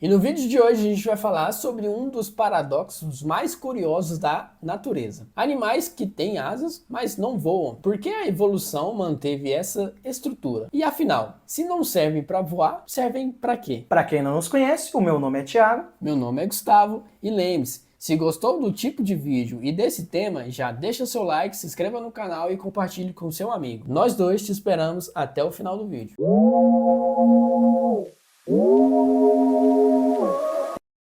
E no vídeo de hoje a gente vai falar sobre um dos paradoxos mais curiosos da natureza. Animais que têm asas, mas não voam. Por que a evolução manteve essa estrutura? E afinal, se não servem para voar, servem para quê? Para quem não nos conhece, o meu nome é Thiago. Meu nome é Gustavo e lembre-se, se gostou do tipo de vídeo e desse tema, já deixa seu like, se inscreva no canal e compartilhe com seu amigo. Nós dois te esperamos até o final do vídeo.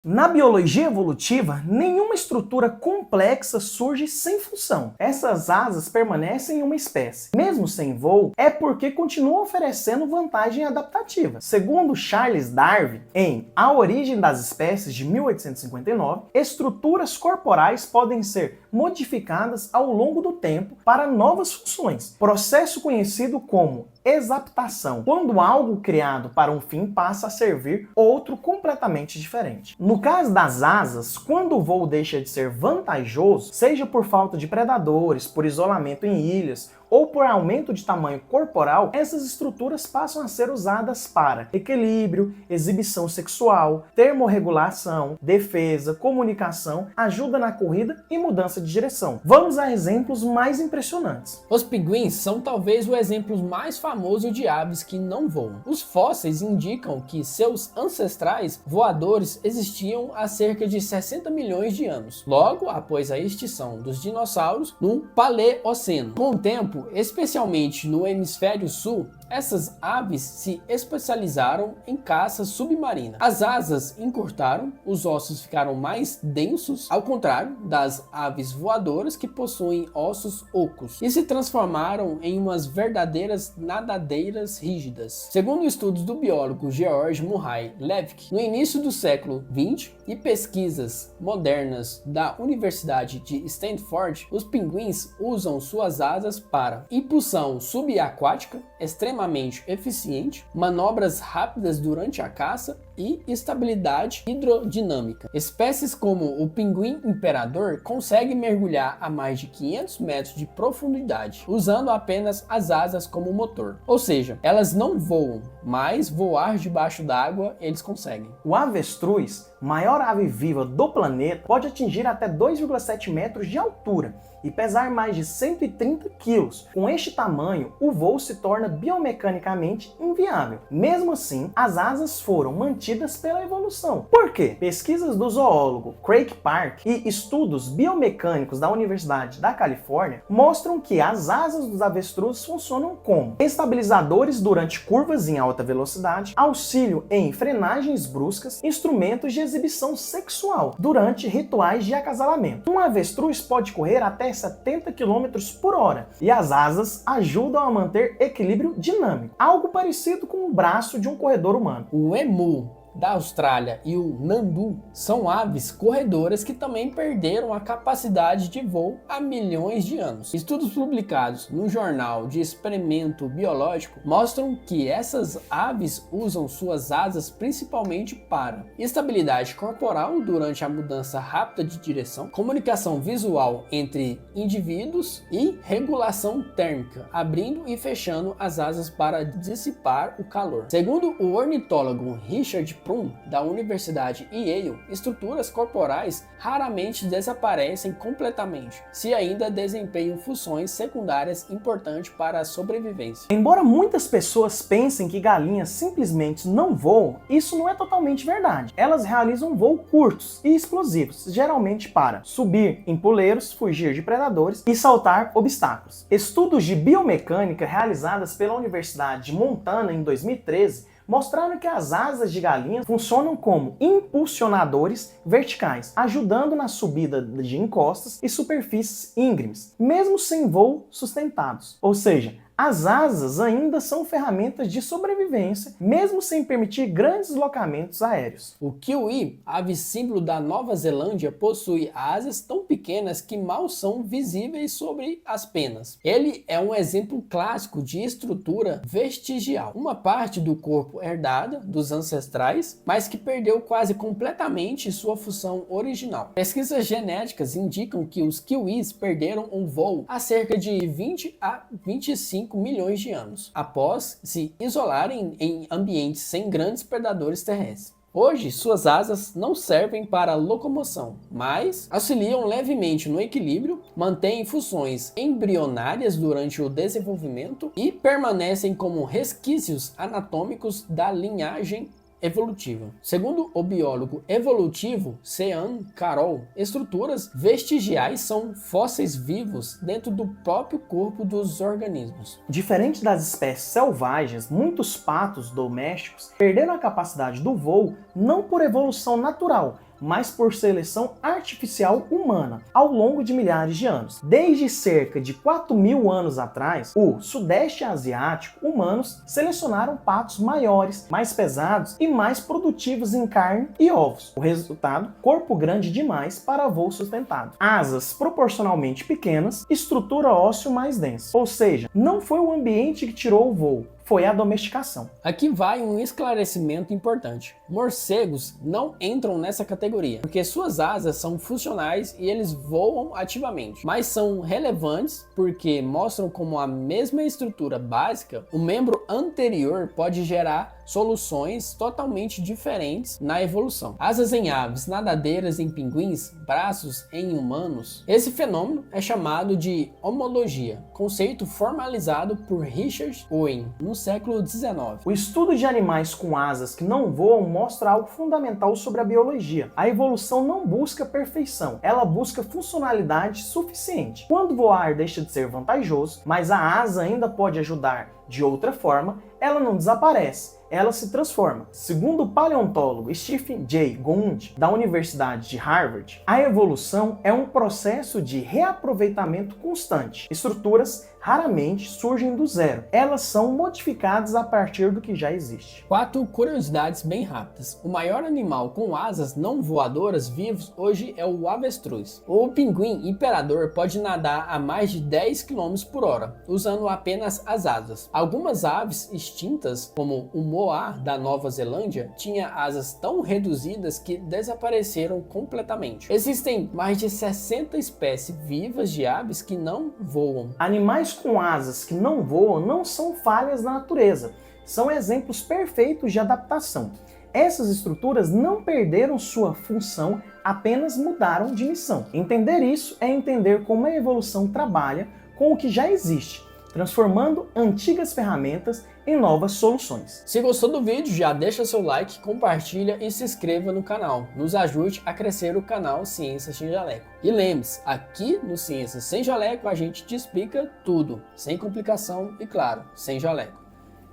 Na biologia evolutiva, nenhuma estrutura complexa surge sem função. Essas asas permanecem em uma espécie. Mesmo sem voo, é porque continuam oferecendo vantagem adaptativa. Segundo Charles Darwin, em A Origem das Espécies, de 1859, estruturas corporais podem ser modificadas ao longo do tempo para novas funções, processo conhecido como exaptação, quando algo criado para um fim passa a servir outro completamente diferente. No caso das asas, quando o voo deixa de ser vantajoso, seja por falta de predadores, por isolamento em ilhas, ou por aumento de tamanho corporal, essas estruturas passam a ser usadas para equilíbrio, exibição sexual, termorregulação, defesa, comunicação, ajuda na corrida e mudança de direção. Vamos a exemplos mais impressionantes. Os pinguins são talvez o exemplo mais famoso de aves que não voam. Os fósseis indicam que seus ancestrais voadores existiam há cerca de 60 milhões de anos, logo após a extinção dos dinossauros no Paleoceno. Com o tempo, especialmente no hemisfério sul, essas aves se especializaram em caça submarina. As asas encurtaram, os ossos ficaram mais densos, ao contrário das aves voadoras que possuem ossos ocos, e se transformaram em umas verdadeiras nadadeiras rígidas. Segundo estudos do biólogo George Murray Levick, no início do século XX, e pesquisas modernas da Universidade de Stanford, os pinguins usam suas asas para impulsão subaquática extremamente eficiente, manobras rápidas durante a caça e estabilidade hidrodinâmica. Espécies como o pinguim imperador conseguem mergulhar a mais de 500 metros de profundidade, usando apenas as asas como motor. Ou seja, elas não voam, mas voar debaixo d'água eles conseguem. O avestruz, maior ave viva do planeta, pode atingir até 2,7 metros de altura e pesar mais de 130 quilos. Com este tamanho, o voo se torna biomecanicamente inviável. Mesmo assim, as asas foram mantidas pela evolução. Por quê? Pesquisas do zoólogo Craig Park e estudos biomecânicos da Universidade da Califórnia mostram que as asas dos avestruzes funcionam como estabilizadores durante curvas em alta velocidade, auxílio em frenagens bruscas, instrumentos de exibição sexual durante rituais de acasalamento. Um avestruz pode correr até 70 km por hora e as asas ajudam a manter equilíbrio dinâmico, algo parecido com o braço de um corredor humano. O emu da Austrália e o nandu são aves corredoras que também perderam a capacidade de voo há milhões de anos. Estudos publicados no Jornal de Experimento Biológico mostram que essas aves usam suas asas principalmente para estabilidade corporal durante a mudança rápida de direção, comunicação visual entre indivíduos e regulação térmica, abrindo e fechando as asas para dissipar o calor. Segundo o ornitólogo Richard Prum, da Universidade Yale, estruturas corporais raramente desaparecem completamente, se ainda desempenham funções secundárias importantes para a sobrevivência. Embora muitas pessoas pensem que galinhas simplesmente não voam, isso não é totalmente verdade. Elas realizam voos curtos e explosivos, geralmente para subir em puleiros, fugir de predadores e saltar obstáculos. Estudos de biomecânica realizados pela Universidade de Montana em 2013 mostraram que as asas de galinha funcionam como impulsionadores verticais, ajudando na subida de encostas e superfícies íngremes, mesmo sem voo sustentados. Ou seja, as asas ainda são ferramentas de sobrevivência, mesmo sem permitir grandes deslocamentos aéreos. O kiwi, ave símbolo da Nova Zelândia, possui asas tão pequenas que mal são visíveis sobre as penas. Ele é um exemplo clássico de estrutura vestigial, uma parte do corpo herdada dos ancestrais, mas que perdeu quase completamente sua função original. Pesquisas genéticas indicam que os kiwis perderam um voo há cerca de 20 a 25 milhões de anos, após se isolarem em ambientes sem grandes predadores terrestres. Hoje, suas asas não servem para locomoção, mas auxiliam levemente no equilíbrio, mantêm funções embrionárias durante o desenvolvimento e permanecem como resquícios anatômicos da linhagem evolutiva. Segundo o biólogo evolutivo Sean Carroll, estruturas vestigiais são fósseis vivos dentro do próprio corpo dos organismos. Diferente das espécies selvagens, muitos patos domésticos perderam a capacidade do voo não por evolução natural, mas por seleção artificial humana ao longo de milhares de anos. Desde cerca de 4.000 anos atrás, o Sudeste Asiático, humanos selecionaram patos maiores, mais pesados e mais produtivos em carne e ovos. O resultado, corpo grande demais para voo sustentado. Asas proporcionalmente pequenas, estrutura óssea mais densa. Ou seja, não foi o ambiente que tirou o voo, foi a domesticação. Aqui vai um esclarecimento importante. Morcegos não entram nessa categoria, porque suas asas são funcionais e eles voam ativamente, mas são relevantes porque mostram como a mesma estrutura básica, o membro anterior pode gerar soluções totalmente diferentes na evolução. Asas em aves, nadadeiras em pinguins, braços em humanos. Esse fenômeno é chamado de homologia, conceito formalizado por Richard Owen no século XIX. O estudo de animais com asas que não voam mostra algo fundamental sobre a biologia. A evolução não busca perfeição, ela busca funcionalidade suficiente. Quando voar deixa de ser vantajoso, mas a asa ainda pode ajudar de outra forma, ela não desaparece, ela se transforma. Segundo o paleontólogo Stephen Jay Gould, da Universidade de Harvard, a evolução é um processo de reaproveitamento constante. Estruturas raramente surgem do zero, elas são modificadas a partir do que já existe. 4 curiosidades bem rápidas. O maior animal com asas não voadoras vivos hoje é o avestruz. O pinguim imperador pode nadar a mais de 10 km por hora, usando apenas as asas. Algumas aves extintas, como o moa da Nova Zelândia, tinha asas tão reduzidas que desapareceram completamente. Existem mais de 60 espécies vivas de aves que não voam. Animais com asas que não voam não são falhas na natureza, são exemplos perfeitos de adaptação. Essas estruturas não perderam sua função, apenas mudaram de missão. Entender isso é entender como a evolução trabalha com o que já existe, transformando antigas ferramentas em novas soluções. Se gostou do vídeo, já deixa seu like, compartilha e se inscreva no canal. Nos ajude a crescer o canal Ciência Sem Jaleco. E lembre-se, aqui no Ciência Sem Jaleco a gente te explica tudo, sem complicação e claro, sem jaleco.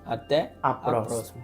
Até a próxima.